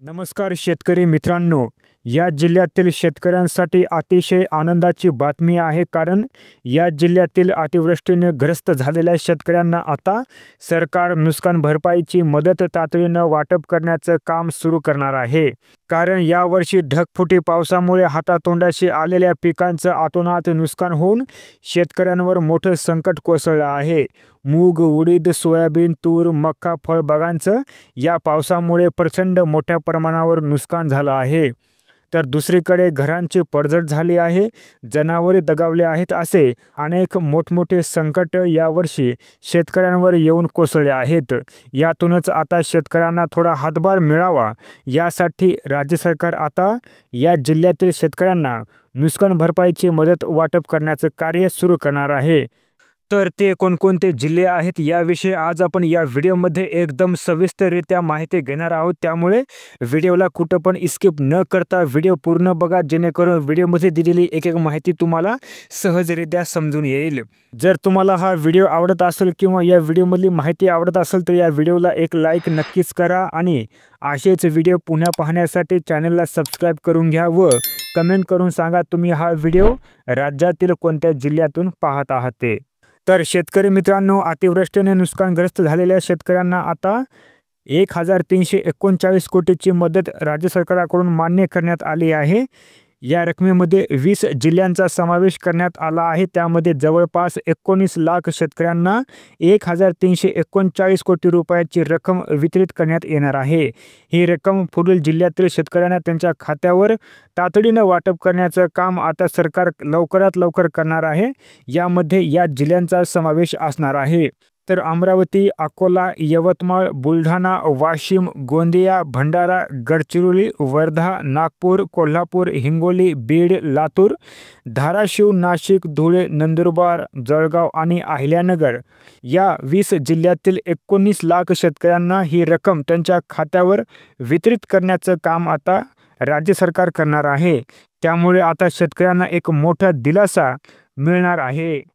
नमस्कार शेतकरी मित्रांनो, या जिल्ह्यातील शेतकऱ्यांसाठी अतिशय आनंदाची बातमी आहे. कारण या जिल्ह्यातील अतिवृष्टीने ग्रस्त झालेल्या शेतकऱ्यांना आता सरकार नुकसान भरपाईची मदत तातडीनं वाटप करण्याचं काम सुरू करणार आहे. कारण यावर्षी ढगफुटी पावसामुळे हातातोंडाशी आलेल्या पिकांचं अतोनात नुकसान होऊन शेतकऱ्यांवर मोठं संकट कोसळलं आहे. मूग, उडीद, सोयाबीन, तूर, मका, फळबागांचं या पावसामुळे प्रचंड मोठ्या प्रमाणावर नुकसान झालं आहे. तर दुसरीकडे घरांची पडझड झाली आहे, जनावरे दगावले आहेत, असे अनेक मोठमोठे संकट यावर्षी शेतकऱ्यांवर येऊन कोसळले आहेत. यातूनच आता शेतकऱ्यांना थोडा हातभार मिळावा यासाठी राज्य सरकार आता या जिल्ह्यातील शेतकऱ्यांना नुकसान भरपाईची मदत वाटप करण्याचं कार्य सुरू करणार आहे. तर ते कोणकोणते जिल्हे आहेत याविषयी आज आपण या व्हिडिओमध्ये एकदम सविस्तररित्या माहिती घेणार आहोत. त्यामुळे व्हिडिओला कुठं पण स्किप न करता व्हिडिओ पूर्ण बघा, जेणेकरून व्हिडिओमध्ये दिलेली एक एक माहिती तुम्हाला सहजरित्या समजून येईल. जर तुम्हाला हा व्हिडिओ आवडत असेल किंवा या व्हिडिओमधली माहिती आवडत असेल तर या व्हिडिओला एक लाईक नक्कीच करा आणि असेच व्हिडिओ पुन्हा पाहण्यासाठी चॅनलला सबस्क्राईब करून घ्या व कमेंट करून सांगा तुम्ही हा व्हिडिओ राज्यातील कोणत्या जिल्ह्यातून पाहत आहात ते. तर शेतकरी मित्रांनो, अतिवृष्टीने नुकसानग्रस्त झालेल्या शेतकऱ्यांना आता 1339 कोटीची मदत राज्य सरकारकडून मान्य करण्यात आली आहे. या रकमेमध्ये 20 जिल्ह्यांचा समावेश करण्यात आला आहे. त्यामध्ये जवळपास 19 लाख शेतकऱ्यांना 1339 कोटी रुपयाची रक्कम वितरित करण्यात येणार आहे. ही रक्कम पुढील जिल्ह्यातील शेतकऱ्यांना त्यांच्या खात्यावर तातडीनं वाटप करण्याचं काम आता सरकार लवकरात लवकर करणार आहे. यामध्ये या जिल्ह्यांचा समावेश असणार आहे. तर अमरावती, अकोला, यवतमाळ, बुलढाणा, वाशिम, गोंदिया, भंडारा, गडचिरोली, वर्धा, नागपूर, कोल्हापूर, हिंगोली, बीड, लातूर, धाराशिव, नाशिक, धुळे, नंदुरबार, जळगाव आणि अहिल्यानगर या 20 जिल्ह्यातील 19 लाख शेतकऱ्यांना ही रक्कम त्यांच्या खात्यावर वितरित करण्याचं काम आता राज्य सरकार करणार आहे. त्यामुळे आता शेतकऱ्यांना एक मोठा दिलासा मिळणार आहे.